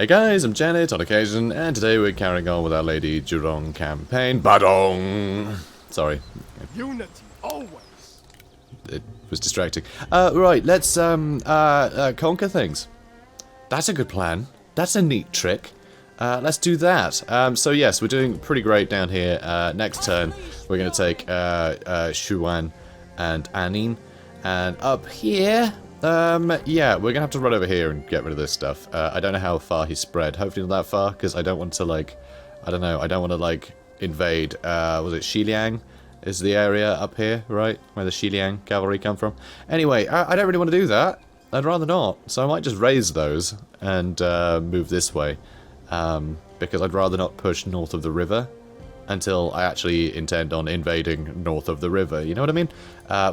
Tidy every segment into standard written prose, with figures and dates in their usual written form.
Hey guys, I'm Janet on occasion, and today we're carrying on with our Lady Zhurong campaign. Badong! Sorry. Unity, always. It was distracting. Right, let's conquer things. That's a good plan. That's a neat trick. Let's do that. So yes, we're doing pretty great down here. Next turn, we're going to take Shuan and Anin. And up here, yeah, we're going to have to run over here and get rid of this stuff. I don't know how far he's spread. Hopefully not that far, because I don't want to, like, I don't know, I don't want to, like, invade, was it Xiliang? Is the area up here, right? Where the Xiliang cavalry come from. Anyway, I don't really want to do that. I'd rather not. So I might just raise those and move this way. Because I'd rather not push north of the river until I actually intend on invading north of the river. You know what I mean?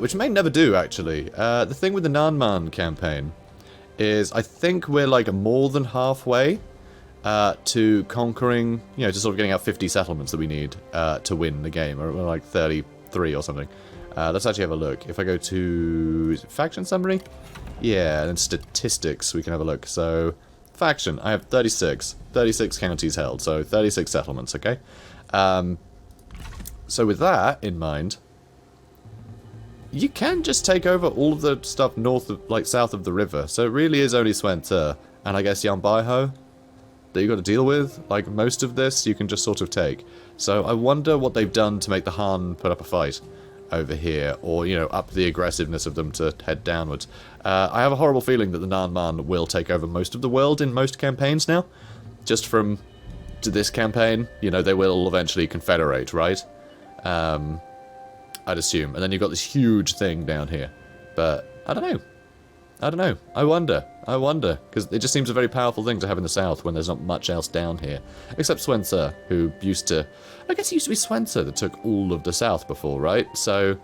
Which may never do, actually. The thing with the Nanman campaign is I think we're like more than halfway to conquering, you know, to sort of getting out 50 settlements that we need to win the game. Or we're like 33 or something. Let's actually have a look. If I go to faction summary, yeah, and then statistics, we can have a look. So faction, I have 36 counties held, so 36 settlements. Okay. So with that in mind, you can just take over all of the stuff north of, like, south of the river. So it really is only Swenter and I guess Yan Baihu that you got to deal with. Like, most of this you can just sort of take. So I wonder what they've done to make the Han put up a fight over here, or, you know, up the aggressiveness of them to head downwards. I have a horrible feeling that the Nanman will take over most of the world in most campaigns now. Just from to this campaign, you know, they will eventually confederate, right? I'd assume. And then you've got this huge thing down here. But, I don't know. I don't know. I wonder. Because it just seems a very powerful thing to have in the south when there's not much else down here. Except Swenser, who used to... I guess it used to be Swenser that took all of the south before, right? So,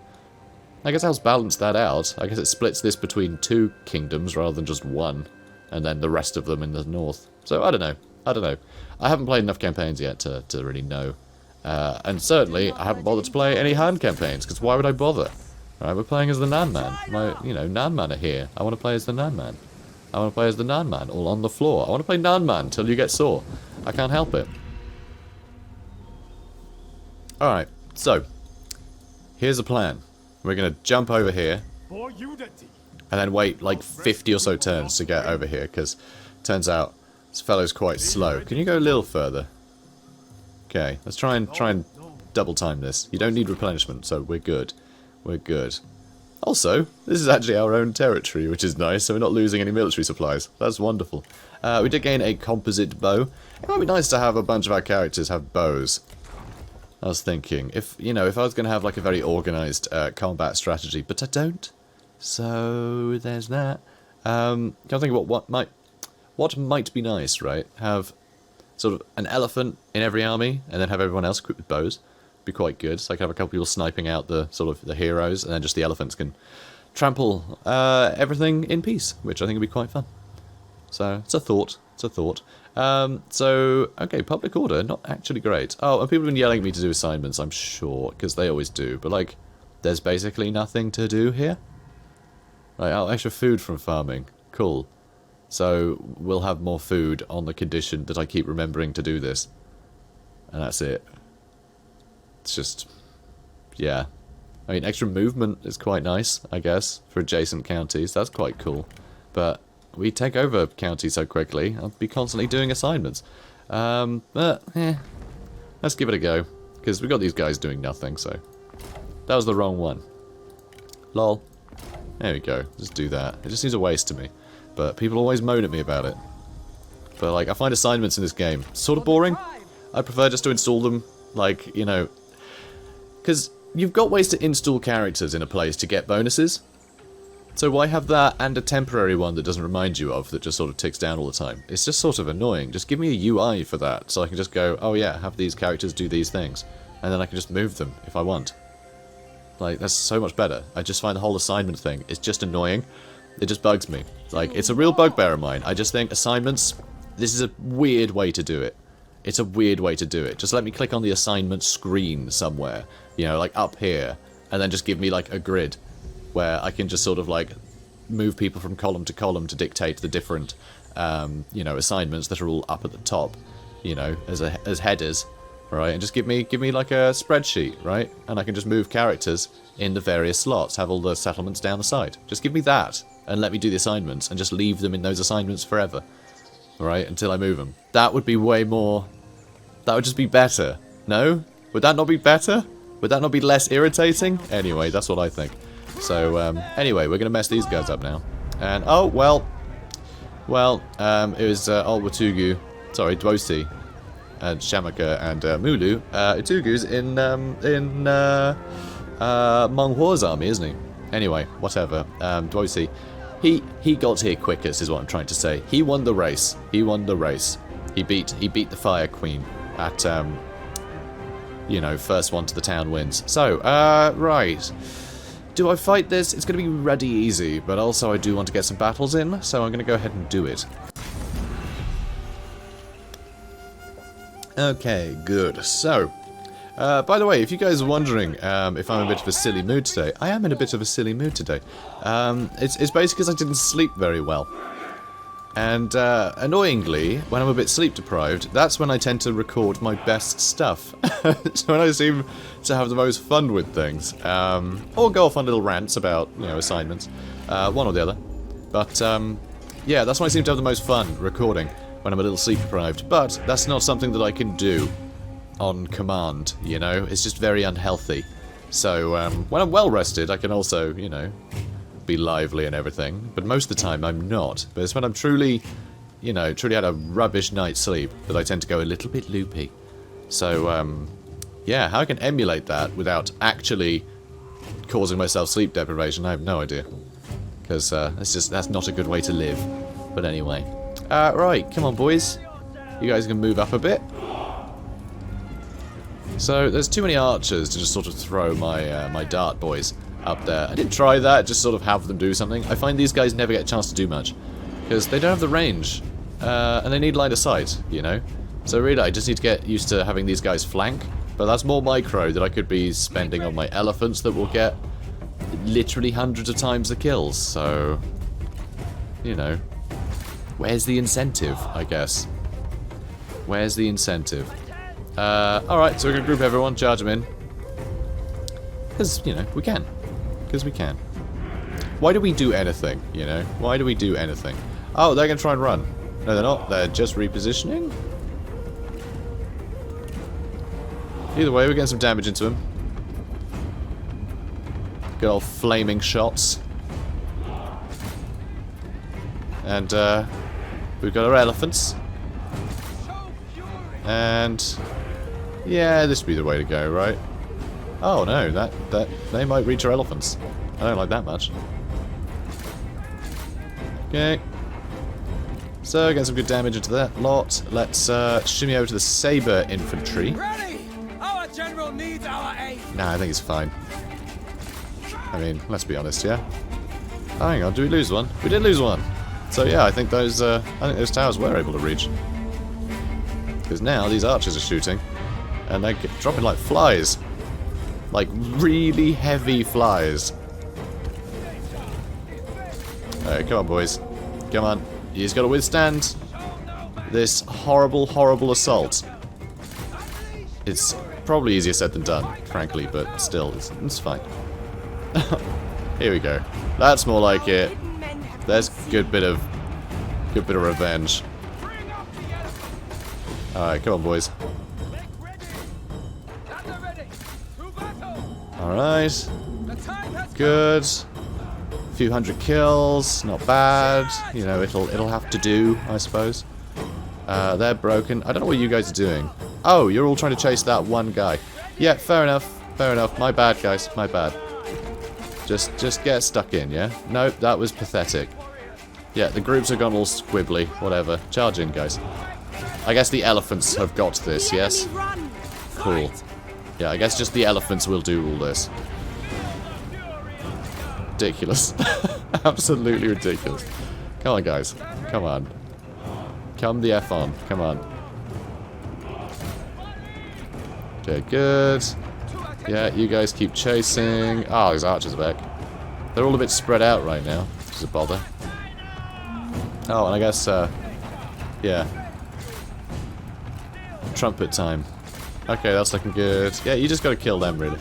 I guess I'll balance that out. I guess it splits this between 2 kingdoms rather than just 1. And then the rest of them in the north. So, I don't know. I haven't played enough campaigns yet to really know. And certainly, I haven't bothered to play any Han campaigns, because why would I bother? Right, we're playing as the Nanman. You know, Nanman are here. I want to play as the Nanman. All on the floor. I want to play Nanman till you get sore. I can't help it. Alright, so, here's the plan. We're going to jump over here, For unity. and then wait like 50 or so turns to get over here, because turns out this fellow's quite slow. Can you go a little further? Okay, let's try and double time this. You don't need replenishment, so we're good. We're good. Also, this is actually our own territory, which is nice, so we're not losing any military supplies. That's wonderful. We did gain a composite bow. It might be nice to have a bunch of our characters have bows. I was thinking, if I was going to have like a very organised combat strategy, but I don't. So there's that. Can't think of what might be nice, right? Have sort of an elephant in every army, and then have everyone else equipped with bows. Be quite good. So I can have a couple people sniping out the sort of the heroes, and then just the elephants can trample everything in peace, which I think would be quite fun. So it's a thought. So okay, public order, not actually great. Oh, and people have been yelling at me to do assignments, I'm sure, because they always do. But like, there's basically nothing to do here. Right, oh, extra food from farming. Cool. So we'll have more food on the condition that I keep remembering to do this. And that's it. It's just, yeah. I mean, extra movement is quite nice, I guess, for adjacent counties. That's quite cool. But we take over counties so quickly, I'll be constantly doing assignments. Let's give it a go. Because we got these guys doing nothing, so. That was the wrong one. Lol. There we go. Just do that. It just seems a waste to me. But people always moan at me about it. But, like, I find assignments in this game sort of boring. I prefer just to install them, like, you know... Because you've got ways to install characters in a place to get bonuses. So why have that and a temporary one that doesn't remind you of, that just sort of ticks down all the time? It's just sort of annoying. Just give me a UI for that, so I can just go, oh yeah, have these characters do these things. And then I can just move them if I want. Like, that's so much better. I just find the whole assignment thing is just annoying. It just bugs me. Like, it's a real bugbear of mine. I just think assignments, this is a weird way to do it. It's a weird way to do it. Just let me click on the assignment screen somewhere. You know, like up here. And then just give me like a grid where I can just sort of like move people from column to dictate the different you know, assignments that are all up at the top, you know, as headers, right? And just give me like a spreadsheet, right? And I can just move characters in the various slots, have all the settlements down the side. Just give me that, and let me do the assignments, and just leave them in those assignments forever, right? Until I move them. That would be way more... That would just be better. No? Would that not be better? Would that not be less irritating? Anyway, that's what I think. So, anyway, we're going to mess these guys up now. And, oh, well, it was old Watugu, sorry, Dwosi, and Shamaka and Mulu. Utugu's in Meng Huo's army, isn't he? Anyway, whatever. Dwosi, he got here quickest, is what I'm trying to say. He won the race. He won the race. He beat the Fire Queen at, you know, first one to the town wins. So, right. Do I fight this? It's going to be ruddy easy, but also I do want to get some battles in, so I'm going to go ahead and do it. Okay, good. So, by the way, if you guys are wondering if I'm in a bit of a silly mood today, I am in a bit of a silly mood today. It's basically because I didn't sleep very well. And, annoyingly, when I'm a bit sleep deprived, that's when I tend to record my best stuff. It's when I seem to have the most fun with things. Or go off on little rants about, you know, assignments. One or the other. But, yeah, that's when I seem to have the most fun, recording, when I'm a little sleep deprived. But, that's not something that I can do on command, you know? It's just very unhealthy. So, when I'm well rested, I can also, you know... be lively and everything, but most of the time I'm not. But it's when I'm truly, you know, truly had a rubbish night's sleep that I tend to go a little bit loopy. So, yeah, how I can emulate that without actually causing myself sleep deprivation, I have no idea. Because, that's not a good way to live. But anyway. Right, come on boys. You guys can move up a bit. So, there's too many archers to just sort of throw my, my dart boys up there. I did try that, just sort of have them do something. I find these guys never get a chance to do much, because they don't have the range, and they need line of sight, you know? So really, I just need to get used to having these guys flank, but that's more micro that I could be spending on my elephants that will get literally hundreds of times the kills, so... you know. Where's the incentive, I guess? Where's the incentive? Alright, so we're gonna group everyone, charge them in. Because, you know, we can. Because we can. Why do we do anything, you know? Why do we do anything? Oh, they're going to try and run. No, they're not. They're just repositioning? Either way, we're getting some damage into them. Good old flaming shots. And, we've got our elephants. And... yeah, this would be the way to go, right? Oh no, that they might reach our elephants. I don't like that much. Okay. So get some good damage into that lot. Let's shimmy over to the saber infantry. Ready! Our general needs our aid. Nah, I think it's fine. I mean, let's be honest, yeah. Oh, hang on, did we lose one? We did lose one. So yeah, I think those towers were able to reach. Because now these archers are shooting, and they're dropping like flies. Like, really heavy flies. Alright, come on, boys. Come on. You just gotta withstand this horrible, horrible assault. It's probably easier said than done, frankly, but still, it's fine. Here we go. That's more like it. There's good bit of revenge. Alright, come on, boys. Alright. Good. A few hundred kills, not bad. You know, it'll have to do, I suppose. They're broken. I don't know what you guys are doing. Oh, you're all trying to chase that one guy. Yeah, fair enough. Fair enough. My bad, guys. My bad. Just get stuck in, yeah? Nope, that was pathetic. Yeah, the groups have gone all squibbly. Whatever. Charge in, guys. I guess the elephants have got this, yes? Cool. Yeah, I guess just the elephants will do all this. Ridiculous. Absolutely ridiculous. Come on, guys. Come on. Come the F on. Come on. Okay, good. Yeah, you guys keep chasing. Oh, these archers are back. They're all a bit spread out right now, which is a bother. Oh, and I guess Yeah. Trumpet time. Okay, that's looking good. Yeah, you just gotta kill them, really.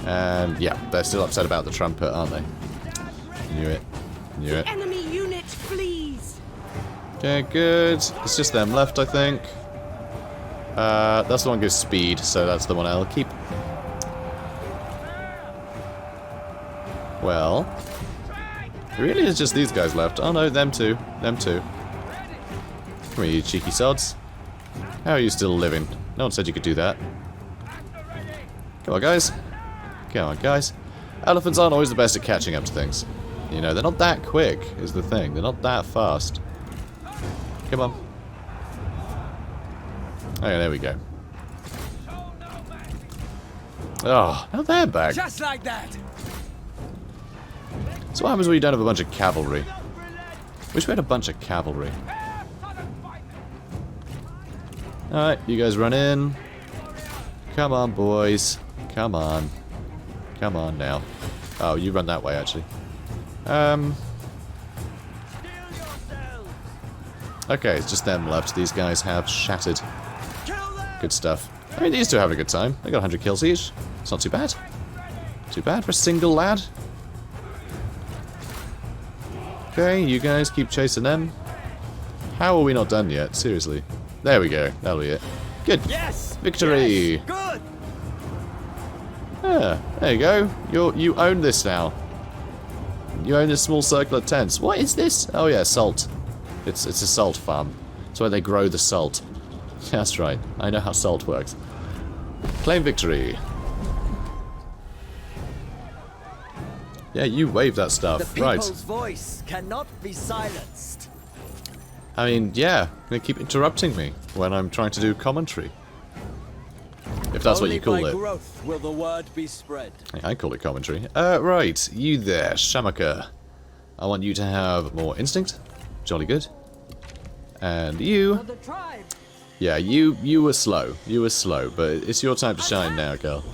And, yeah, they're still upset about the trumpet, aren't they? Knew it. Knew it. Enemy unit flees. Okay, good. It's just them left, I think. That's the one that gives speed, so that's the one I'll keep. Well, it really is just these guys left. Oh no, them too. Them too. Come here, you cheeky sods. How are you still living? No one said you could do that. Come on, guys. Come on, guys. Elephants aren't always the best at catching up to things. You know, they're not that quick, is the thing. They're not that fast. Come on. Okay, there we go. Oh, now they're back. Just like that. So what happens when you don't have a bunch of cavalry? Wish we had a bunch of cavalry. Alright, you guys run in. Come on, boys. Come on. Come on now. Oh, you run that way, actually. Okay, it's just them left. These guys have shattered. Good stuff. I mean, these two are having a good time. They got 100 kills each. It's not too bad. Too bad for a single lad. Okay, you guys keep chasing them. How are we not done yet? Seriously. There we go. That'll be it. Good. Yes. Victory. Yes. Good. Yeah, there you go. You own this now. You own this small circle of tents. What is this? Oh yeah, salt. It's a salt farm. It's where they grow the salt. That's right. I know how salt works. Claim victory. Yeah, you wave that stuff. The Right. people's voice cannot be silenced. I mean, yeah, they keep interrupting me when I'm trying to do commentary. If that's what you call Only by it. growth will the word be spread. I call it commentary. Right, you there, Shamaka. I want you to have more instinct. Jolly good. And you... The tribe. Yeah, you were slow. You were slow, but it's your time to shine now, girl.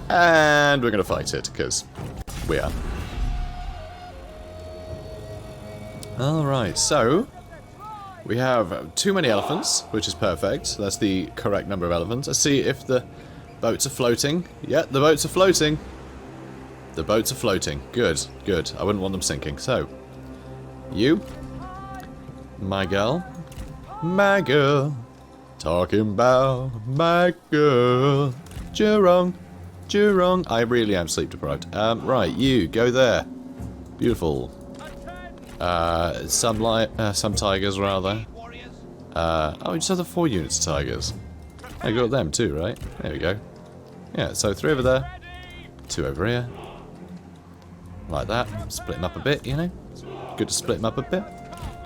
And we're gonna fight it, because we are. Alright, so... we have too many elephants, which is perfect. That's the correct number of elephants. Let's see if the boats are floating. Yeah, the boats are floating. The boats are floating. Good, good. I wouldn't want them sinking. So, you, my girl, talking about my girl, Zhurong, Zhurong. I really am sleep deprived. Right, you go there. Beautiful. Some tigers rather. Oh, we just have the 4 units of tigers. I got them too, right? There we go. Yeah, so 3 over there, 2 over here. Like that. Split them up a bit, you know? Good to split them up a bit.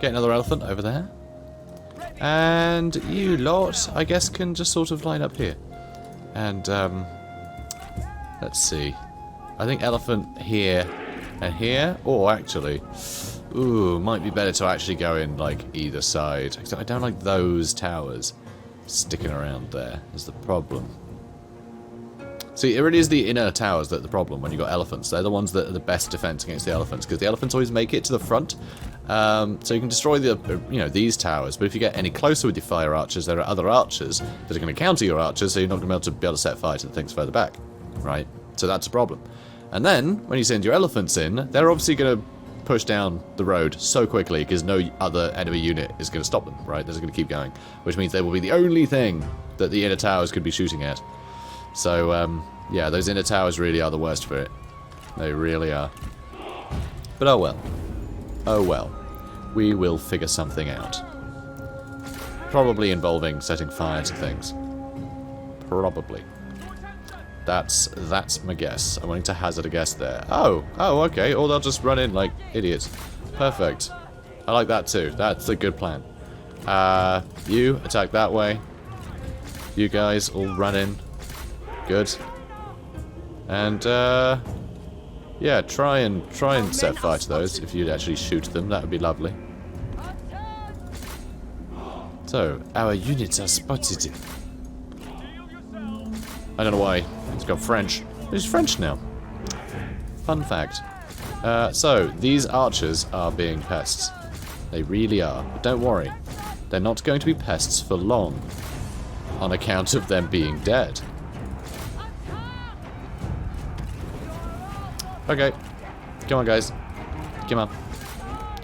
Get another elephant over there. And you lot, I guess, can just sort of line up here. And, let's see. I think elephant here and here. Or actually, ooh, might be better to actually go in, like, either side. Except I don't like those towers sticking around there, is the problem. See, it really is the inner towers that are the problem when you've got elephants. They're the ones that are the best defense against the elephants, because the elephants always make it to the front. So you can destroy the, these towers, but if you get any closer with your fire archers, there are other archers that are going to counter your archers, so you're not going to be able to set fire to the things further back, right? So that's a problem. And then, when you send your elephants in, they're obviously going to push down the road so quickly, because no other enemy unit is going to stop them, right? They're just going to keep going, which means they will be the only thing that the inner towers could be shooting at. So, yeah, those inner towers really are the worst for it. They really are. But oh well. Oh well. We will figure something out. Probably involving setting fire to things. Probably. That's my guess. I'm willing to hazard a guess there. Oh, okay. Or they'll just run in like idiots. Perfect. I like that too. That's a good plan. You attack that way. You guys all run in. Good. And yeah, try and set fire to those. If you'd actually shoot them, that would be lovely. So, our units are spotted. I don't know why. It's got French. It's French now. Fun fact. So, these archers are being pests. They really are. But don't worry. They're not going to be pests for long. On account of them being dead. Okay. Come on, guys. Come on.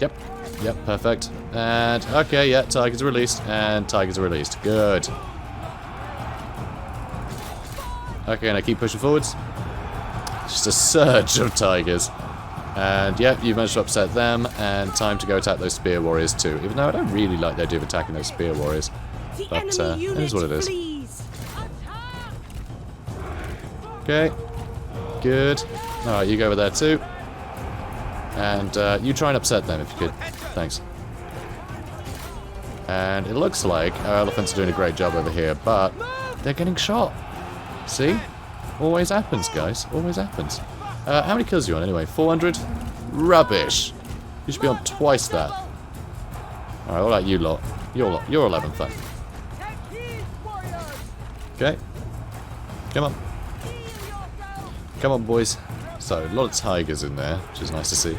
Yep. Yep, perfect. And, okay, yeah, tigers are released. And tigers are released. Good. Okay, and I keep pushing forwards. Just a surge of tigers. And, yep, you've managed to upset them. And time to go attack those spear warriors, too. Even though I don't really like the idea of attacking those spear warriors. But, it is what it is. Okay. Good. Alright, you go over there, too. And you try and upset them if you could. Thanks. And it looks like our elephants are doing a great job over here, but they're getting shot. See? Always happens, guys. Always happens. How many kills are you on anyway? 400? Rubbish. You should be on twice that. Alright, what about you lot? You're 11th then. Okay. Come on. Come on, boys. So, a lot of tigers in there, which is nice to see.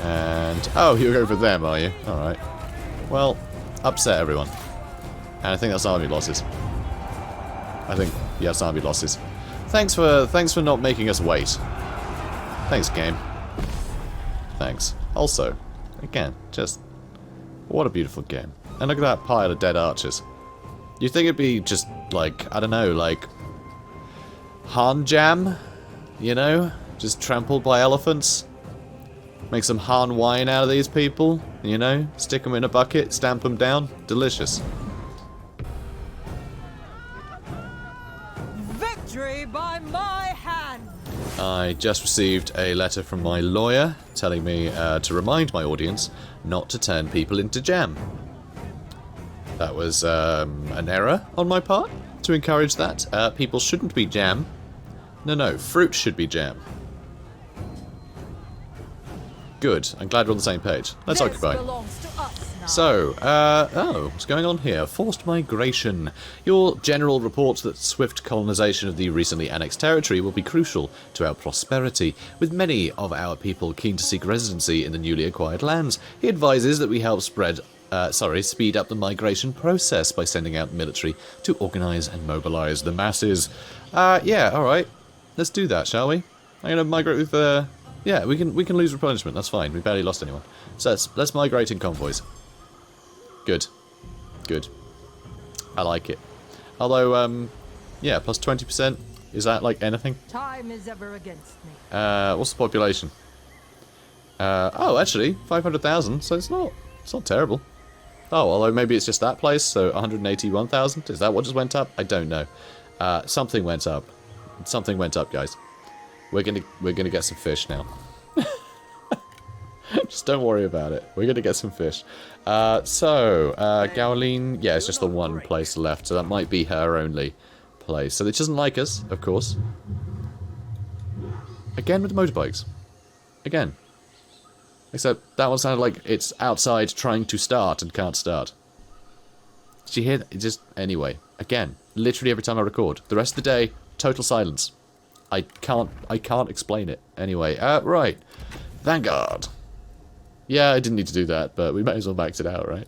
And... oh, you're over them, are you? Alright. Well, upset everyone. And I think that's army losses. I think, yes, army losses. Thanks for not making us wait. Thanks, game. Thanks. Also, again, just... what a beautiful game. And look at that pile of dead archers. You'd think it'd be just, like, I don't know, like... Han jam? You know? Just trampled by elephants? Make some Han wine out of these people? You know? Stick them in a bucket, stamp them down? Delicious. Victory by my hand! I just received a letter from my lawyer telling me to remind my audience not to turn people into jam. That was an error on my part to encourage that. People shouldn't be jam. No, fruit should be jam. Good. I'm glad we're on the same page. Let's occupy. So, oh, what's going on here? Forced migration. Your general reports that swift colonization of the recently annexed territory will be crucial to our prosperity, with many of our people keen to seek residency in the newly acquired lands. He advises that we help speed up the migration process by sending out military to organize and mobilize the masses. Yeah, alright. Let's do that, shall we? I'm gonna migrate with, yeah, we can lose replenishment, that's fine. We barely lost anyone. So let's migrate in convoys. Good. Good. I like it. Although, yeah, plus 20%. Is that like anything? Time is ever against me. What's the population? Oh, actually, 500,000, so it's not terrible. Oh, although maybe it's just that place, so 181,000? Is that what just went up? I don't know. Something went up. Something went up, guys. We're gonna get some fish now. Just don't worry about it. We're gonna get some fish. Gaoline, yeah, it's just the one place left, so that might be her only place. So it doesn't like us, of course. Again with the motorbikes. Again. Except that one sounded like it's outside trying to start and can't start. Did you hear that? It just, anyway. Again, literally every time I record. The rest of the day, total silence. I can't explain it. Anyway, right. Vanguard. Yeah, I didn't need to do that, but we may as well max it out, right?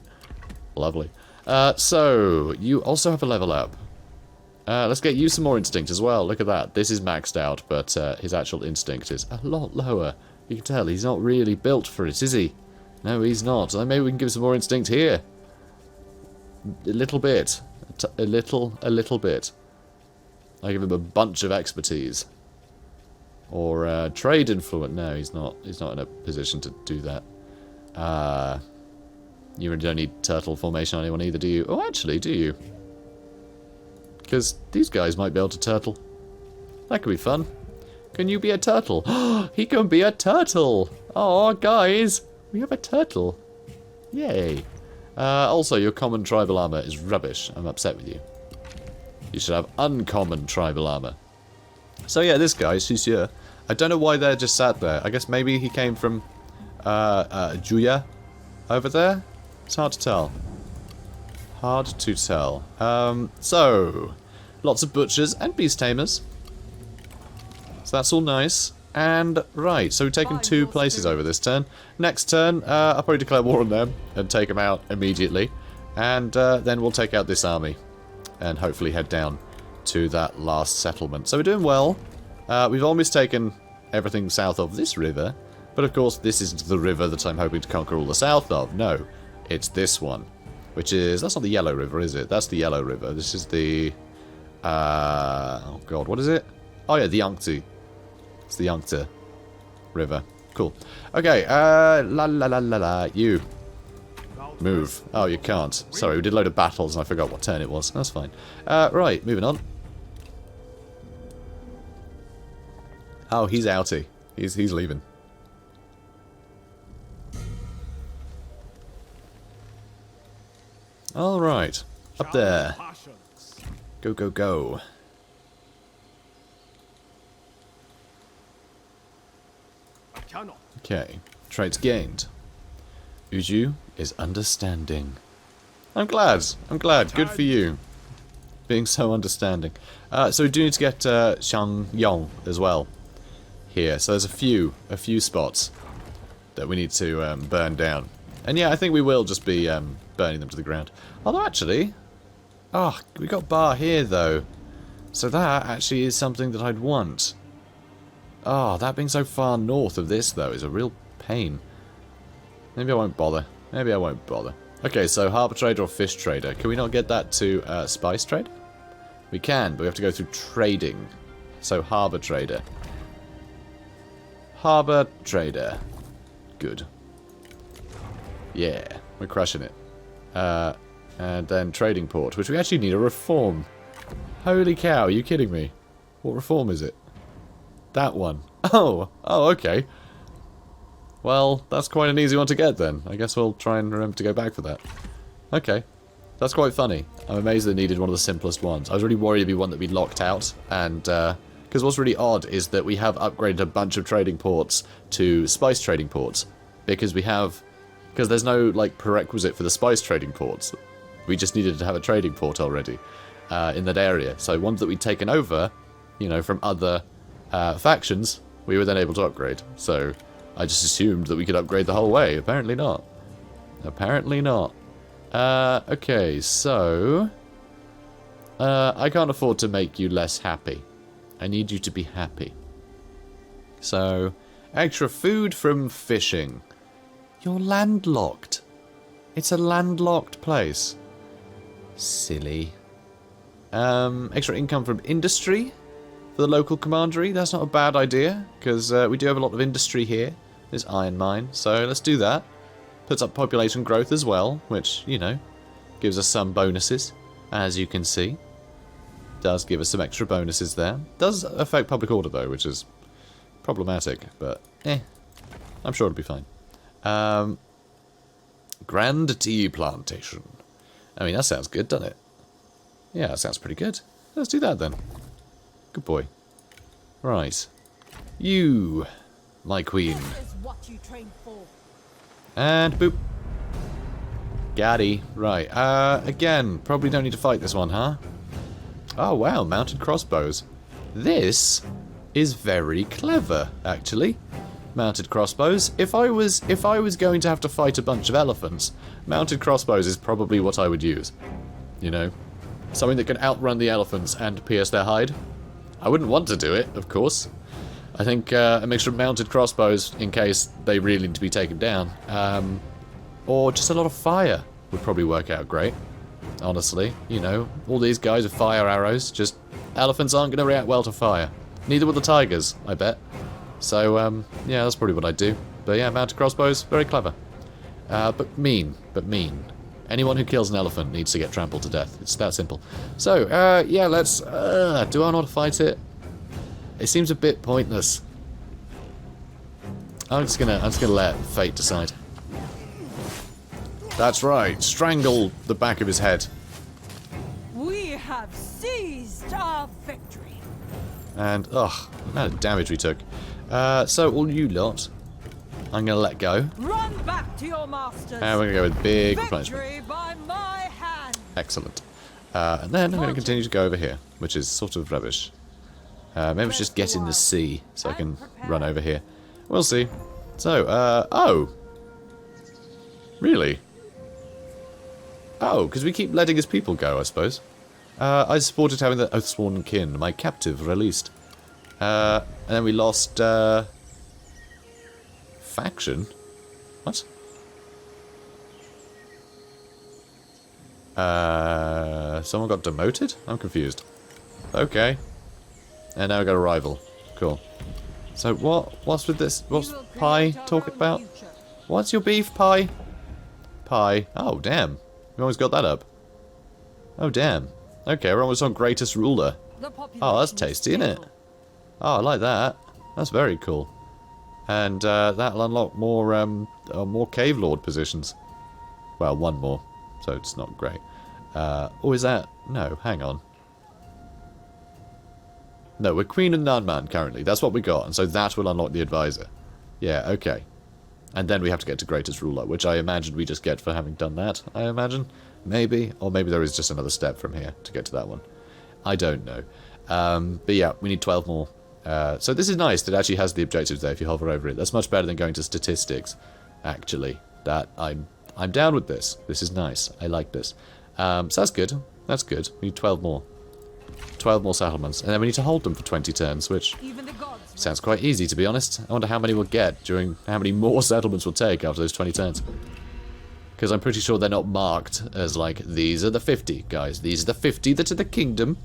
Lovely. So, you also have a level up. Let's get you some more instinct as well. Look at that. This is maxed out, but his actual instinct is a lot lower. You can tell he's not really built for it, is he? No, he's not. So maybe we can give some more instinct here. A little bit. A little bit. I give him a bunch of expertise. Or trade influence. No, he's not in a position to do that. You don't need turtle formation on anyone either, do you? Oh, actually, do you? Because these guys might be able to turtle. That could be fun. Can you be a turtle? He can be a turtle! Oh, guys! We have a turtle. Yay. Also, your common tribal armor is rubbish. I'm upset with you. You should have uncommon tribal armor. So yeah, this guy, Susur. I don't know why they're just sat there. I guess maybe he came from Juya over there? It's hard to tell. Hard to tell. So, lots of butchers and beast tamers. So that's all nice. And, right, so we've taken 2 places over this turn. Next turn, I'll probably declare war on them and take them out immediately. And then we'll take out this army and hopefully head down to that last settlement. So we're doing well. We've almost taken everything south of this river. But of course, this isn't the river that I'm hoping to conquer all the south of. No, it's this one. Which is... That's not the Yellow River, is it? That's the Yellow River. This is the... oh god, what is it? Oh yeah, the Yangtze. It's the Yangtze River. Cool. Okay, you. Move. Oh, you can't. Sorry, we did a load of battles and I forgot what turn it was. That's fine. Right, moving on. Oh, he's outie. He's leaving. Alright. Up there. Go, go, go. Okay. Traits gained. Uju is understanding. I'm glad. I'm glad. Good for you. Being so understanding. So we do need to get Shangyong as well. Here. So there's a few spots that we need to burn down. And yeah, I think we will just be burning them to the ground. Although actually... Oh, we got Bar here though. So that actually is something that I'd want. Oh, that being so far north of this though is a real pain. Maybe I won't bother. Maybe I won't bother. Okay, so Harbour Trader or Fish Trader. Can we not get that to Spice Trader? We can, but we have to go through trading. So Harbour Trader. Harbour Trader. Good. Yeah, we're crushing it. And then Trading Port, which we actually need a reform. Holy cow, are you kidding me? What reform is it? That one. Oh, okay. Well, that's quite an easy one to get then. I guess we'll try and remember to go back for that. Okay. That's quite funny. I'm amazed they needed one of the simplest ones. I was really worried it'd be one that we locked out. And, because what's really odd is that we have upgraded a bunch of trading ports to spice trading ports. Because there's no, like, prerequisite for the spice trading ports. We just needed to have a trading port already in that area. So ones that we'd taken over, you know, from other factions, we were then able to upgrade. So I just assumed that we could upgrade the whole way. Apparently not. Apparently not. Okay, so... I can't afford to make you less happy. I need you to be happy. So, extra food from fishing. You're landlocked. It's a landlocked place. Silly. Extra income from industry for the local commandery. That's not a bad idea, because we do have a lot of industry here. There's iron mine, so let's do that. Puts up population growth as well, which, you know, gives us some bonuses, as you can see. Does give us some extra bonuses there. Does affect public order, though, which is problematic, but I'm sure it'll be fine. Grand Tea Plantation. I mean, that sounds good, doesn't it? Yeah, that sounds pretty good. Let's do that then. Good boy. Right. You, my queen. This is what you trained for. And boop. Gaddy. Right. Again, probably don't need to fight this one, huh? Oh, wow. Mounted crossbows. This is very clever, actually. Mounted crossbows. If I was going to have to fight a bunch of elephants, mounted crossbows is probably what I would use. You know? Something that can outrun the elephants and pierce their hide. I wouldn't want to do it, of course. I think a mixture of mounted crossbows in case they really need to be taken down. Or just a lot of fire would probably work out great. Honestly, you know, all these guys with fire arrows, just elephants aren't going to react well to fire. Neither will the tigers, I bet. So, yeah, that's probably what I'd do. But yeah, mounted crossbows, very clever. But mean. Anyone who kills an elephant needs to get trampled to death. It's that simple. So, yeah, let's... do I know how to fight it? It seems a bit pointless. I'm just gonna let fate decide. That's right. Strangle the back of his head. We have seized our victory. And, ugh, the amount of damage we took. So, all you lot, I'm going to let go. Run back to your masters. And we're going to go with big Victory replenishment. by my hand. Excellent. And then I'm going to continue to go over here, which is sort of rubbish. Maybe we should just get in the sea so I can run over here. We'll see. So, oh. Really? Oh, because we keep letting his people go, I suppose. I supported having the Oathsworn Kin, my captive, released. And then we lost, faction? What? Someone got demoted? I'm confused. Okay. And now we got a rival. Cool. So what's with this? What's Pie talking about? What's your beef, Pie? Pie. Oh, damn. We always got that up. Oh, damn. Okay, we're almost on greatest ruler. Oh, that's tasty, isn't it? Oh, I like that. That's very cool. And that'll unlock more Cave Lord positions. Well, one more, so it's not great. Oh, is that... No, hang on. No, we're Queen of Nanman currently. That's what we got, and so that will unlock the advisor. Yeah, okay. And then we have to get to greatest ruler, which I imagine we just get for having done that, I imagine. Maybe. Or maybe there is just another step from here to get to that one. I don't know. But yeah, we need 12 more. So this is nice that it actually has the objectives there if you hover over it. That's much better than going to statistics, actually. That I'm down with this. This is nice. I like this. So that's good. That's good. We need 12 more. 12 more settlements. And then we need to hold them for 20 turns, which sounds quite easy, to be honest. I wonder how many we'll get during... How many more settlements we'll take after those 20 turns. Because I'm pretty sure they're not marked as, like, these are the 50, guys. These are the 50 that are the kingdom.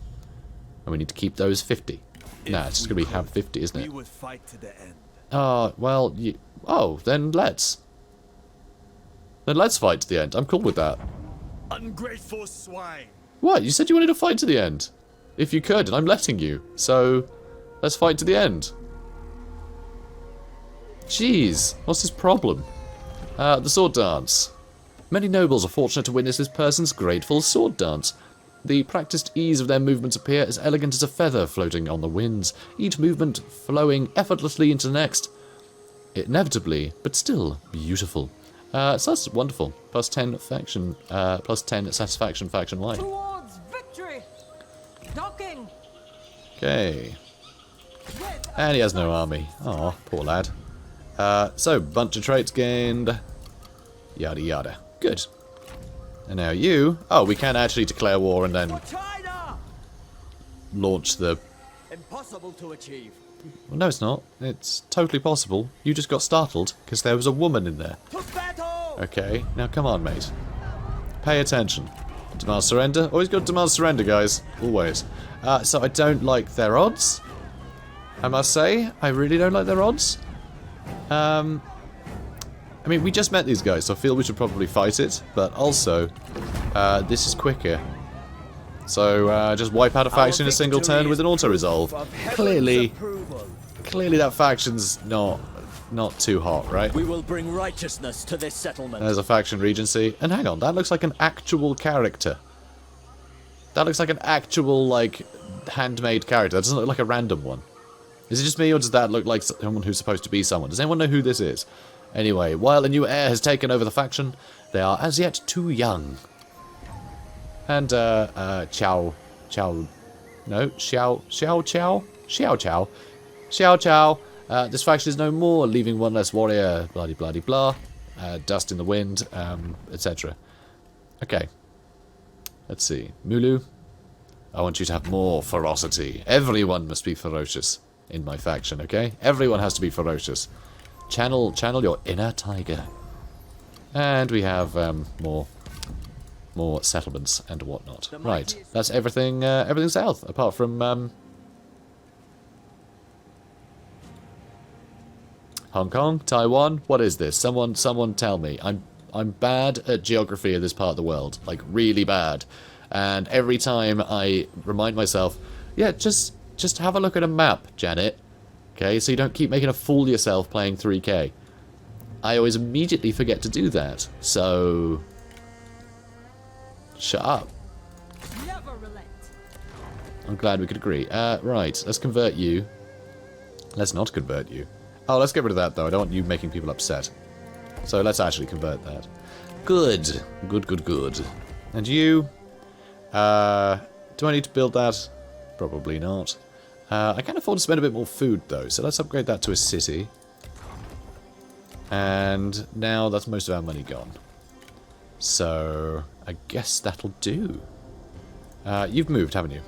And we need to keep those 50. Nah, it's just going to be have 50, isn't it? We would fight to the end. Well, oh, then let's. Then let's fight to the end. I'm cool with that. Ungrateful swine. What? You said you wanted to fight to the end. If you could, and I'm letting you. So, let's fight to the end. Jeez, what's his problem? The sword dance. Many nobles are fortunate to witness this person's grateful sword dance. The practiced ease of their movements appear as elegant as a feather floating on the winds, each movement flowing effortlessly into the next. Inevitably, but still beautiful. So that's wonderful. Plus 10 faction, plus 10 satisfaction faction-wide. Towards victory. Docking. Okay. And he has no army. Aw, poor lad. So, bunch of traits gained. Yada yada. Good. And now you... Oh, we can actually declare war and then launch the... Impossible to achieve. Well, no, it's not. It's totally possible. You just got startled because there was a woman in there. To battle! Okay, now come on, mate. Pay attention. Demand surrender. Always got to demand surrender, guys. Always. So I don't like their odds. I must say, I really don't like their odds. I mean, we just met these guys, so I feel we should probably fight it. But also, this is quicker. So, just wipe out a faction in a single turn with an auto-resolve. Clearly that faction's not too hot, right? We will bring righteousness to this settlement. There's a faction regency. And hang on, that looks like an actual character. That looks like an actual, like, handmade character. That doesn't look like a random one. Is it just me, or does that look like someone who's supposed to be someone? Does anyone know who this is? Anyway, while a new heir has taken over the faction, they are as yet too young. And, Xiao Chow. This faction is no more, leaving one less warrior, blah-de-blah-de-blah. Dust in the wind, etc. Okay. Let's see. Mulu, I want you to have more ferocity. Everyone must be ferocious in my faction, okay? Everyone has to be ferocious. Channel your inner tiger. And we have more settlements and whatnot. Right, that's everything. Everything south, apart from Hong Kong, Taiwan. What is this? Someone tell me. I'm bad at geography of this part of the world, like really bad. And every time I remind myself, yeah, just have a look at a map, Janet. Okay, so you don't keep making a fool of yourself playing 3K. I always immediately forget to do that, so... Shut up. Never relent. I'm glad we could agree. Right, let's convert you. Let's not convert you. Oh, let's get rid of that, though. I don't want you making people upset. So let's actually convert that. Good. Good. And you? Do I need to build that? Probably not. I can afford to spend a bit more food, though, so let's upgrade that to a city. And now that's most of our money gone. So, I guess that'll do. You've moved, haven't you?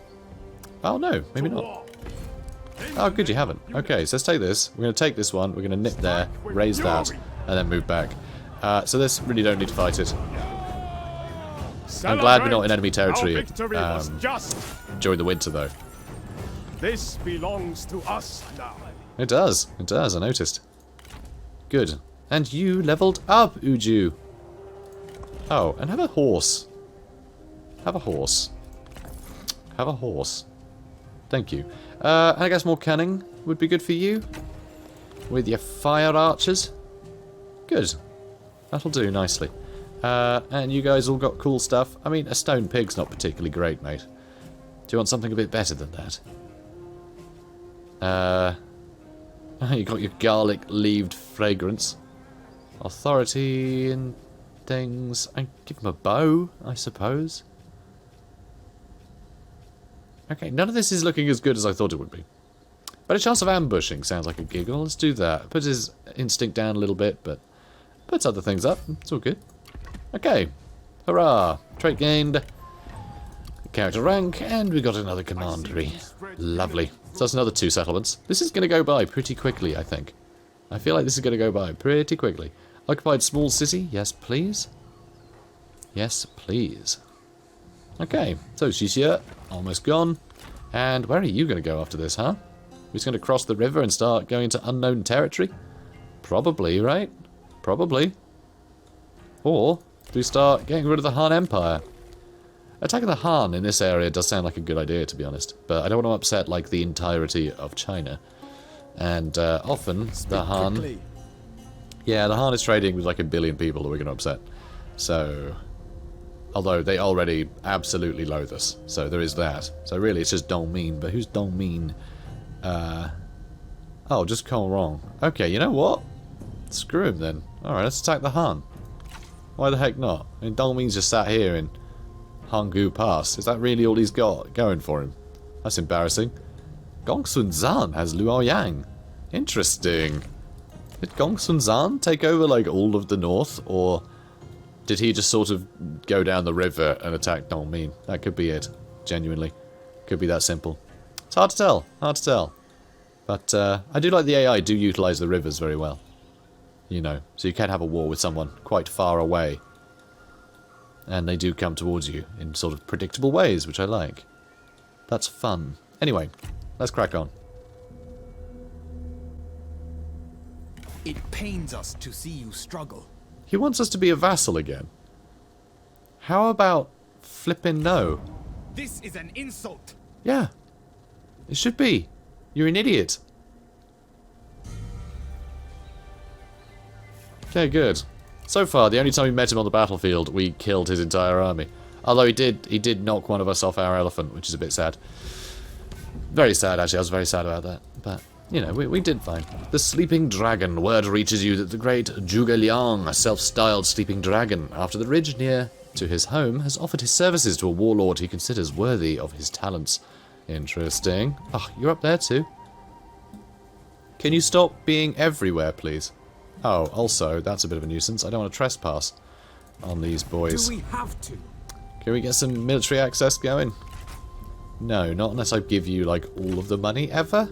Oh, no, maybe not. Oh, good, you haven't. Okay, so let's take this. We're going to take this one, we're going to nip there, raise that, and then move back. So this, really don't need to fight it. I'm glad we're not in enemy territory during the winter, though. This belongs to us now. It does, I noticed. Good. And you leveled up, Uju. Oh, and have a horse. Have a horse. Have a horse. Thank you. And I guess more cunning would be good for you. With your fire archers. Good. That'll do nicely. And you guys all got cool stuff. I mean, a stone pig's not particularly great, mate. Do you want something a bit better than that? You got your garlic-leaved fragrance. Authority and things. I give him a bow, I suppose. Okay, none of this is looking as good as I thought it would be. But a chance of ambushing sounds like a giggle. Let's do that. Puts his instinct down a little bit, but puts other things up. It's all good. Okay. Hurrah. Trait gained. Character rank, and we got another commandery. Lovely. So that's another 2 settlements. This is going to go by pretty quickly, I think. I feel like this is going to go by pretty quickly. Occupied small city? Yes, please. Yes, please. Okay, so Xixia, almost gone. And where are you going to go after this, huh? We're just going to cross the river and start going to unknown territory? Probably, right? Probably. Or do we start getting rid of the Han Empire? Attacking the Han in this area does sound like a good idea, to be honest. But I don't want to upset, like, the entirety of China. And often, the Han... Quickly. Yeah, the Han is trading with like 1 billion people that we're going to upset. So... Although they already absolutely loathe us. So there is that. So really it's just Dongmin. But who's Dongmin? Oh, just Kong Rong. Okay, you know what? Screw him then. Alright, let's attack the Han. Why the heck not? I mean, Dongmin's just sat here in Hanggu Pass. Is that really all he's got going for him? That's embarrassing. Gongsun Zan has Luoyang. Interesting. Did Gongsun Zan take over like all of the north, or did he just sort of go down the river and attack Dongmin? That could be it. Genuinely. Could be that simple. It's hard to tell. Hard to tell. But I do like the AI do utilise the rivers very well. You know, so you can have a war with someone quite far away. And they do come towards you in sort of predictable ways, which I like. That's fun. Anyway, let's crack on. It pains us to see you struggle. He wants us to be a vassal again. How about flippin' no? This is an insult. Yeah. It should be. You're an idiot. Okay, good. So far, the only time we met him on the battlefield, we killed his entire army. Although he did knock one of us off our elephant, which is a bit sad. Very sad, actually. I was very sad about that. But, you know, we did fine. The Sleeping Dragon. Word reaches you that the great Zhuge Liang, a self-styled Sleeping Dragon, after the ridge near to his home, has offered his services to a warlord he considers worthy of his talents. Interesting. Oh, you're up there too. Can you stop being everywhere, please? Oh, also, that's a bit of a nuisance. I don't want to trespass on these boys. Do we have to? Can we get some military access going? No, not unless I give you, like, all of the money ever.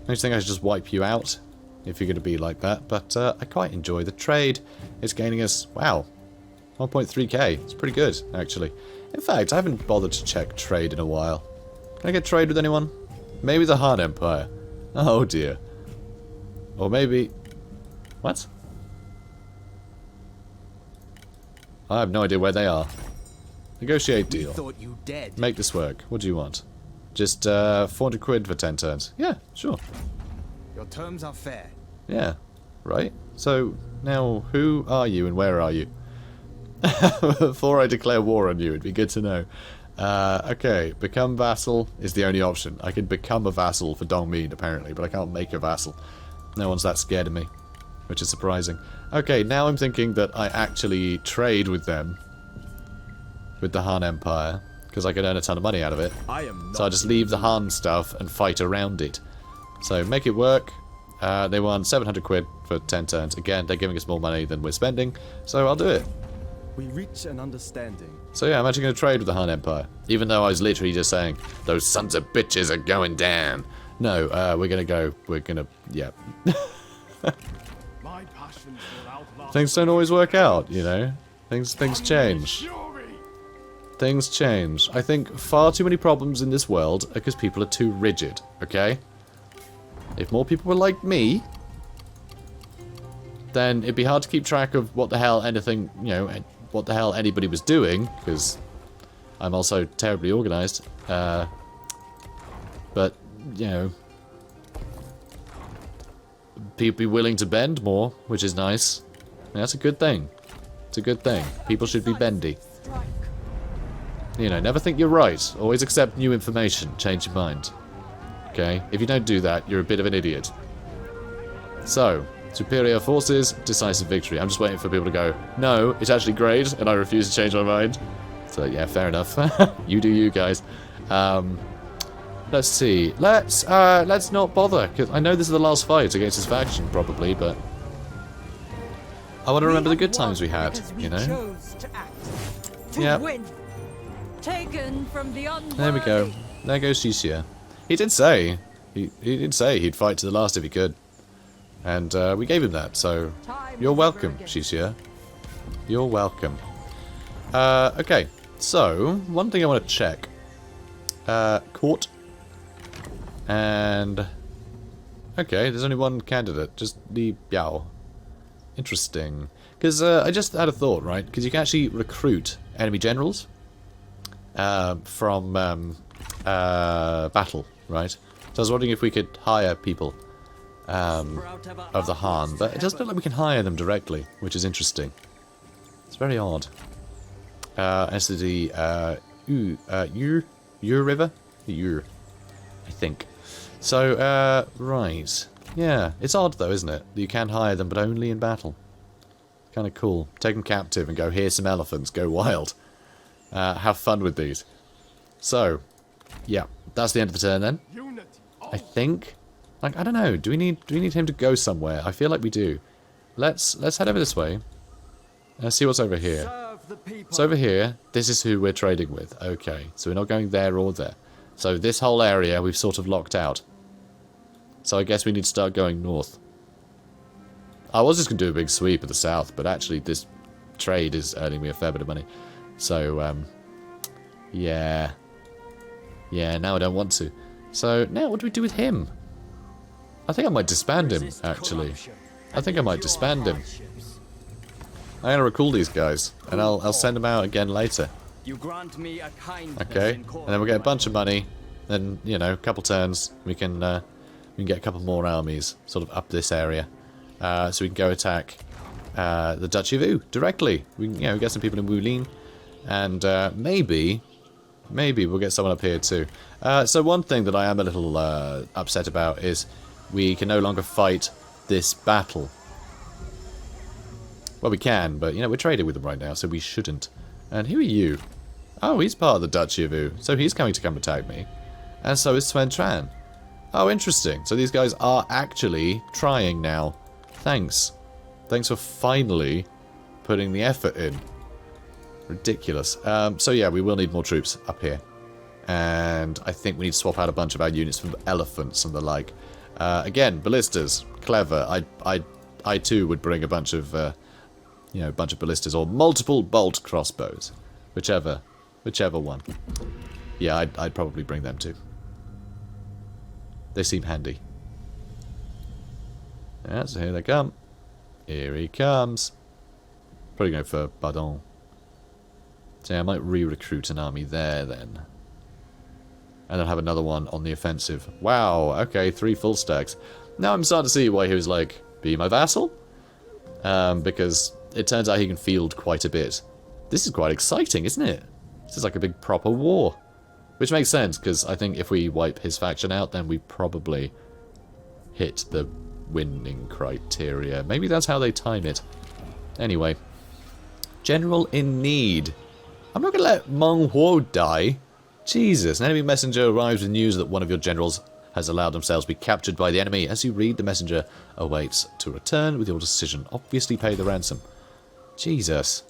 I just think I should just wipe you out, if you're going to be like that. But I quite enjoy the trade. It's gaining us, wow, 1.3k. It's pretty good, actually. In fact, I haven't bothered to check trade in a while. Can I get trade with anyone? Maybe the Han Empire. Oh, dear. Or maybe... What? I have no idea where they are. Negotiate deal. Thought you dead. Make this work. What do you want? Just 400 quid for 10 turns. Yeah, sure. Your terms are fair. Yeah, right. So, now, who are you and where are you? Before I declare war on you, it'd be good to know. Okay, become vassal is the only option. I can become a vassal for Dongmin, apparently, but I can't make a vassal. No one's that scared of me, which is surprising. Okay, now I'm thinking that I actually trade with them, with the Han Empire, because I can earn a ton of money out of it. So I just leave the Han stuff and fight around it. So make it work. They want 700 quid for 10 turns. Again, they're giving us more money than we're spending, so I'll do it. We reach an understanding. So yeah, I'm actually going to trade with the Han Empire. Even though I was literally just saying, those sons of bitches are going down. No, we're going to go, yeah. My passions will outlast. Things don't always work out, you know. Things change. Things change. I think far too many problems in this world are because people are too rigid, okay? If more people were like me, then it'd be hard to keep track of what the hell anything, you know, what the hell anybody was doing, because I'm also terribly organised. But, you know, people be willing to bend more, which is nice. And that's a good thing. It's a good thing. People should be bendy. You know, never think you're right. Always accept new information. Change your mind. Okay? If you don't do that, you're a bit of an idiot. So, superior forces, decisive victory. I'm just waiting for people to go, no, it's actually great, and I refuse to change my mind. So, yeah, fair enough. You do you, guys. Let's see. Let's not bother, because I know this is the last fight against this faction, probably, but I want to remember the good times we had, you know? Yeah. Taken from the unworthy. There we go. There goes Xixia. He did say he'd fight to the last if he could. And we gave him that, so you're welcome, Xixia. You're welcome. Okay, so one thing I want to check. Court. And okay, there's only one candidate, just Li Biao. Interesting. Because I just had a thought, right? Because you can actually recruit enemy generals from battle, right? So I was wondering if we could hire people of the Han, but it doesn't look like we can hire them directly, which is interesting. It's very odd. As to the Ur River? Ur, I think. So, right. Yeah, it's odd though, isn't it? That you can hire them, but only in battle. Kind of cool. Take them captive and go, here's some elephants, go wild. Have fun with these. So, yeah, that's the end of the turn then. I think. Like, I don't know. Do we need him to go somewhere? I feel like we do. Let's head over this way. See what's over here. So over here, this is who we're trading with. Okay, so we're not going there or there. So this whole area we've sort of locked out. So I guess we need to start going north. I was just going to do a big sweep of the south, but actually this trade is earning me a fair bit of money. So, yeah. Yeah, now I don't want to. So, now what do we do with him? I think I might disband him, actually. I think I might disband him. I'm going to recall these guys, and I'll send them out again later. Okay, and then we'll get a bunch of money, then, you know, a couple turns, we can get a couple more armies, sort of up this area. So we can go attack the Duchy of Wu directly. We can, you know, get some people in Wulin, and maybe we'll get someone up here too. So one thing that I am a little upset about is we can no longer fight this battle. Well, we can, but, you know, we're trading with them right now, so we shouldn't. And who are you? Oh, he's part of the Duchy of Wu, so he's coming to come attack me. And so is Swen Tran. Oh, interesting. So these guys are actually trying now. Thanks. Thanks for finally putting the effort in. Ridiculous. So yeah, we will need more troops up here. And I think we need to swap out a bunch of our units from elephants and the like. Again, ballistas. Clever. I too would bring a bunch of, you know, a bunch of ballistas or multiple bolt crossbows. Whichever one. Yeah, I'd probably bring them too. They seem handy. Yeah, so here they come. Here he comes. Probably going for Badon. So yeah, I might re-recruit an army there then. And then have another one on the offensive. Wow, okay, 3 full stacks. Now I'm starting to see why he was like, be my vassal? Because it turns out he can field quite a bit. This is quite exciting, isn't it? This is like a big proper war. Which makes sense, because I think if we wipe his faction out, then we probably hit the winning criteria. Maybe that's how they time it. Anyway. General in need. I'm not going to let Meng Huo die. Jesus, an enemy messenger arrives with news that one of your generals has allowed themselves to be captured by the enemy. As you read, the messenger awaits to return with your decision. Obviously pay the ransom. Jesus.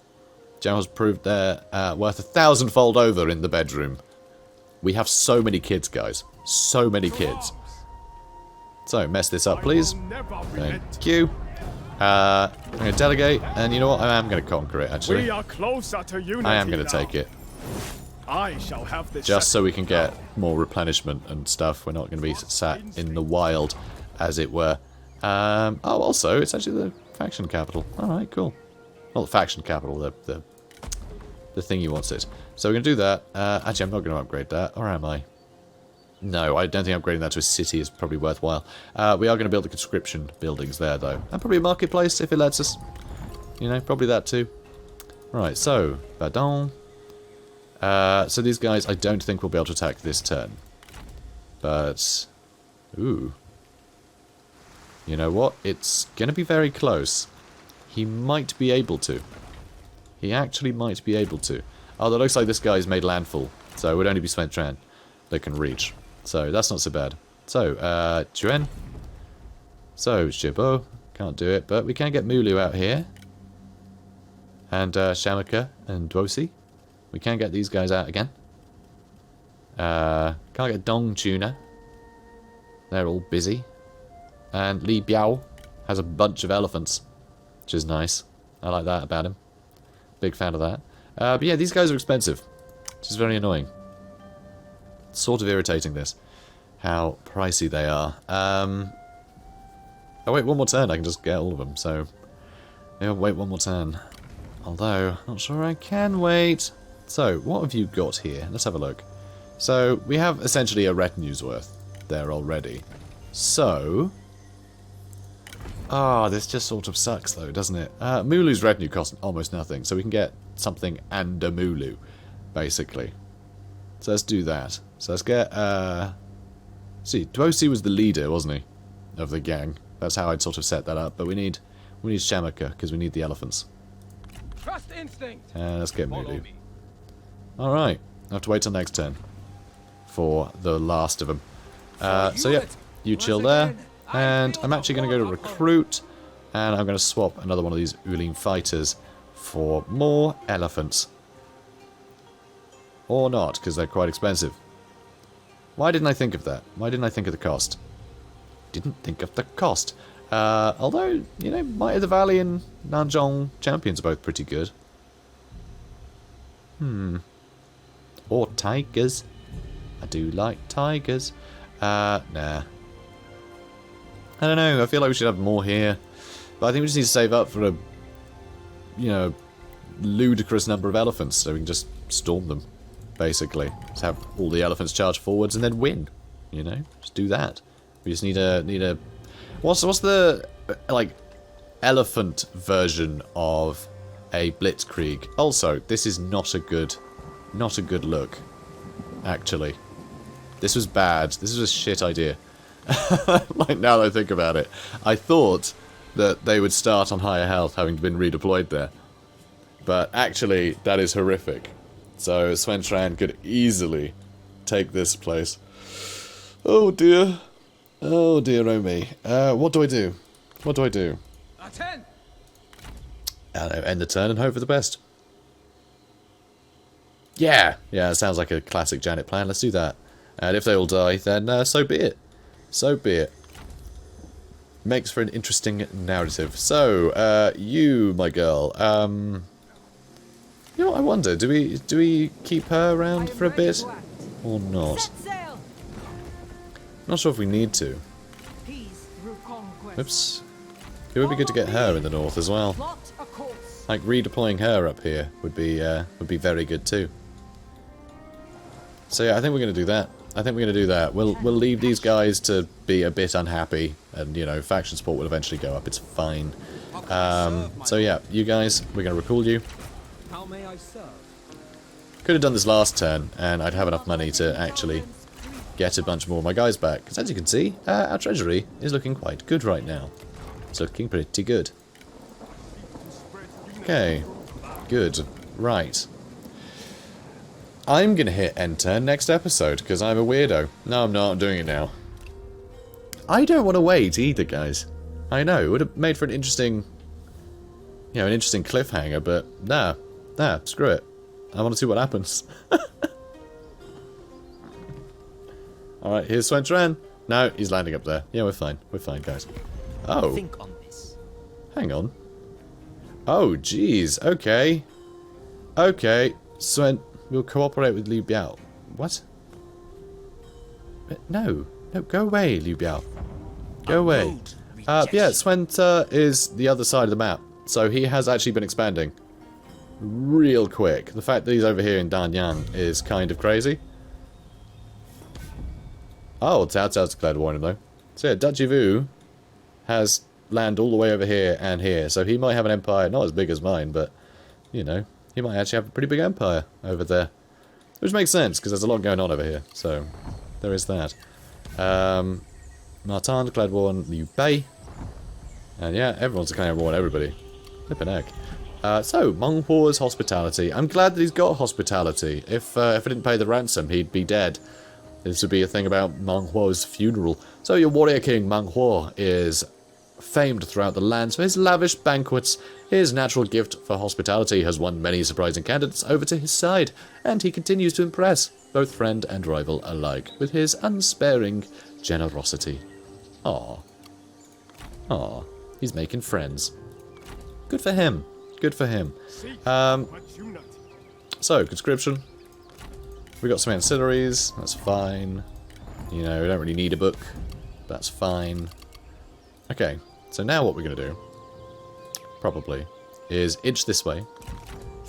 Generals proved their worth 1,000-fold over in the bedroom. We have so many kids, guys. So many kids. So, mess this up, please. Thank you. I'm going to delegate, and you know what? I am going to conquer it, actually. We are closer to unity I am going to now. take it. I shall have this Just so we can get more replenishment and stuff. We're not going to be sat in the wild, as it were. Oh, also, it's actually the faction capital. Alright, cool. Not the faction capital, the thing you wants it. So we're going to do that. Actually, I'm not going to upgrade that, or am I? No, I don't think upgrading that to a city is probably worthwhile. We are going to build the conscription buildings there, though. And probably a marketplace, if it lets us. You know, probably that too. Right, so, Badon. So these guys, I don't think we'll be able to attack this turn. But, ooh. You know what? It's going to be very close. He might be able to. He actually might be able to. Oh, that looks like this guy's made landfall. So it would only be Sventran that can reach. So that's not so bad. So, Chuen. So, Shibo. Can't do it, but we can get Mulu out here. And Shamaka and Dwosi. We can get these guys out again. Can't get Dong Tuna. They're all busy. And Li Biao has a bunch of elephants, which is nice. I like that about him. Big fan of that. But yeah, these guys are expensive, which is very annoying. Sort of irritating, this. How pricey they are. Oh wait, one more turn, I can just get all of them, so... Yeah, wait one more turn. Although, not sure I can wait. So, what have you got here? Let's have a look. So, we have essentially a retinue's worth there already. So... Ah, this just sort of sucks though, doesn't it? Mulu's retinue costs almost nothing, so we can get something and a Mulu, basically. So let's do that. So let's get, see, Dwosi was the leader, wasn't he? Of the gang. That's how I'd sort of set that up, but we need Shamaka, because we need the elephants. Trust instinct. Let's get Mulu. Alright, I have to wait till next turn for the last of them. So yeah, you chill there. And I'm actually going to go to recruit, and I'm going to swap another one of these Ulim fighters for more elephants. Or not, because they're quite expensive. Why didn't I think of that? Why didn't I think of the cost? Didn't think of the cost. Although, you know, Might of the Valley and Nanjong Champions are both pretty good. Or tigers. I do like tigers. Nah. I don't know, I feel like we should have more here. But I think we just need to save up for a, you know, ludicrous number of elephants so we can just storm them, basically. Just have all the elephants charge forwards and then win, you know? Just do that. We just need a... What's the, like, elephant version of a blitzkrieg? Also, this is not a good look, actually. This was bad. This was a shit idea. Like, now that I think about it. I thought that they would start on higher health having been redeployed there. But actually, that is horrific. So, Sventran could easily take this place. Oh dear. Oh dear, oh me. What do I do? What do I do? I don't know, end the turn and hope for the best. Yeah! Yeah, it sounds like a classic Janet plan. Let's do that. And if they all die, then so be it. So be it. Makes for an interesting narrative. So, you, my girl, you know, I wonder, do we keep her around for a bit? Or not? Not sure if we need to. Oops. It would be good to get her in the north as well. Like, redeploying her up here would be very good too. So yeah, I think we're going to do that. I think we're going to do that. We'll leave these guys to be a bit unhappy, and, you know, faction support will eventually go up. It's fine. So yeah, you guys, we're going to recall you. How may I serve? Could have done this last turn, and I'd have enough money to actually get a bunch more of my guys back. Because as you can see, our treasury is looking quite good right now. It's looking pretty good. Okay, good. Right. I'm going to hit enter next episode, because I'm a weirdo. No, I'm not. I'm doing it now. I don't want to wait either, guys. I know, it would have made for an interesting... You know, an interesting cliffhanger, but nah, screw it. I want to see what happens. Alright, here's Swen Tran. No, he's landing up there. Yeah, we're fine, guys. Oh. Think on this. Hang on. Oh, jeez, okay. Okay, Swen, we'll cooperate with Liu Biao. What? No, go away, Liu Biao. Go away. Yeah, Swenta is the other side of the map, so he has actually been expanding real quick. The fact that he's over here in Danyang is kind of crazy. Oh, Cao Cao's declared war on him, though. So yeah, Duchy Vu has land all the way over here and here, so he might have an empire not as big as mine, but, you know, he might actually have a pretty big empire over there. Which makes sense, because there's a lot going on over here, so there is that. Martin declared war on Liu Bei. And yeah, everyone's declaring war on everybody. Flippin' heck. So, Meng Huo's hospitality. I'm glad that he's got hospitality. If I didn't pay the ransom, he'd be dead. This would be a thing about Meng Huo's funeral. So, your warrior king, Meng Huo, is famed throughout the lands for his lavish banquets. His natural gift for hospitality has won many surprising candidates over to his side, and he continues to impress both friend and rival alike with his unsparing generosity. Aww. Aww. He's making friends. Good for him. Good for him. So, conscription. We got some ancillaries. That's fine. You know, we don't really need a book. That's fine. Okay, so now what we're going to do, probably, is inch this way.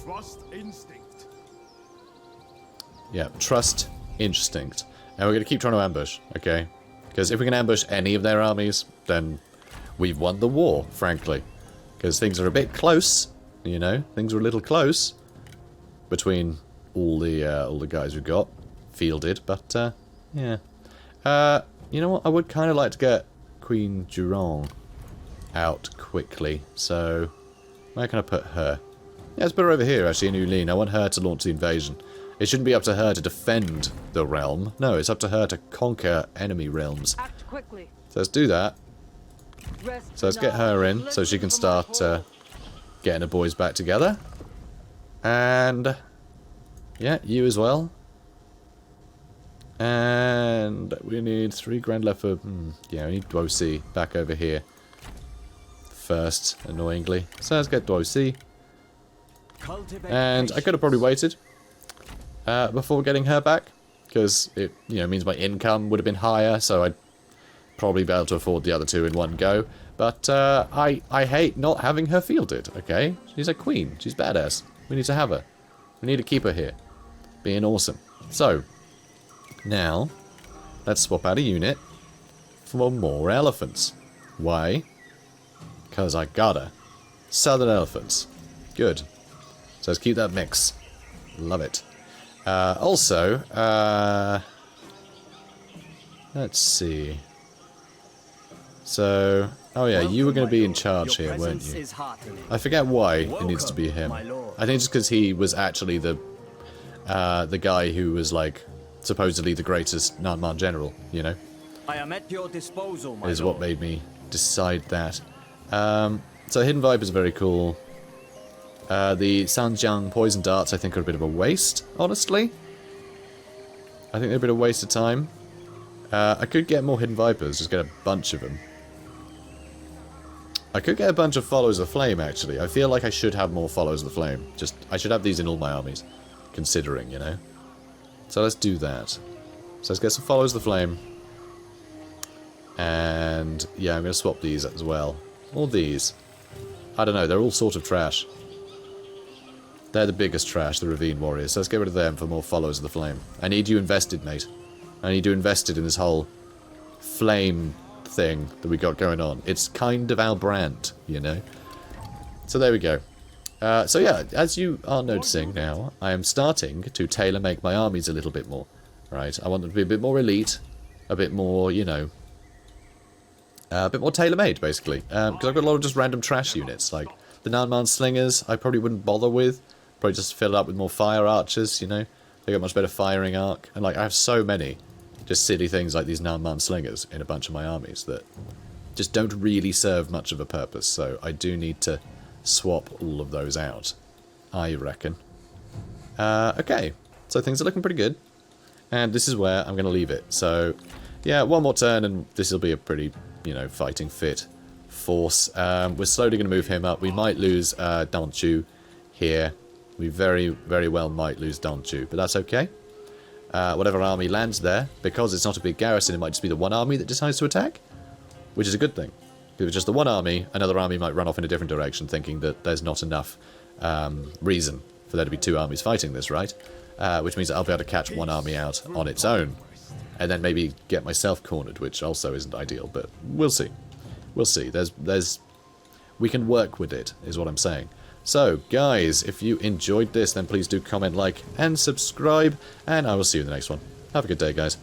Trust instinct. Yeah, trust instinct. And we're going to keep trying to ambush, okay? Because if we can ambush any of their armies, then we've won the war, frankly. Because things are a bit close, you know? Things are a little close between all the guys we've got fielded, but, yeah. You know what? I would kind of like to get Queen Zhurong out quickly, so where can I put her? Yeah, let's put her over here, actually, in Yulin. I want her to launch the invasion. It shouldn't be up to her to defend the realm. No, it's up to her to conquer enemy realms. Act quickly. So let's do that. Rest So let's get her in, so she can start getting the boys back together. And yeah, you as well. And we need 3 grand left for... yeah, we need Duosi back over here first, annoyingly. So let's get Duosi. And I could have probably waited before getting her back, because it, you know, means my income would have been higher, so I'd probably be able to afford the other 2 in one go. But I hate not having her fielded, okay? She's a queen. She's badass. We need to have her. We need to keep her here. Being awesome. So, now, let's swap out a unit for more elephants. Why? Because I gotta. Southern elephants. Good. So let's keep that mix. Love it. Also, let's see. So, oh yeah, you were going to be in charge here, weren't you? I forget why it needs to be him. I think just because he was actually the guy who was like supposedly the greatest Nanman general, you know? I am at your disposal, my is what made me decide that. So Hidden Vipers are very cool. The Sanjiang poison darts I think are a bit of a waste, honestly. I think they're a bit of a waste of time. I could get more Hidden Vipers, just get a bunch of them. I could get a bunch of Followers of the Flame, actually. I feel like I should have more Followers of the Flame. I should have these in all my armies, considering, you know. So let's do that. So let's get some Followers of the Flame. And yeah, I'm going to swap these as well. All these. I don't know, they're all sort of trash. They're the biggest trash, the Ravine Warriors. So let's get rid of them for more Followers of the Flame. I need you invested, mate. I need you invested in this whole flame thing that we got going on. It's kind of our brand, you know. So there we go. So yeah, as you are noticing now, I am starting to tailor-make my armies a little bit more. Right, I want them to be a bit more elite, a bit more, you know, a bit more tailor-made, basically. Because I've got a lot of just random trash units, like the Nanman Slingers I probably wouldn't bother with. Probably just fill it up with more fire archers, you know. They got much better firing arc. And, like, I have so many just silly things like these Nanman slingers in a bunch of my armies that just don't really serve much of a purpose. So I do need to swap all of those out, I reckon. Okay, so things are looking pretty good. And this is where I'm going to leave it. So, yeah, one more turn and this will be a pretty, you know, fighting fit force. We're slowly going to move him up. We might lose Danchu here. We very, very well might lose Danchu, but that's okay. Whatever army lands there, because it's not a big garrison, it might just be the one army that decides to attack, which is a good thing. If it was just the one army, another army might run off in a different direction, thinking that there's not enough reason for there to be two armies fighting this, right? Which means that I'll be able to catch one army out on its own, and then maybe get myself cornered, which also isn't ideal, but we'll see. We'll see. We can work with it, is what I'm saying. So, guys, if you enjoyed this, then please do comment, like, and subscribe, and I will see you in the next one. Have a good day, guys.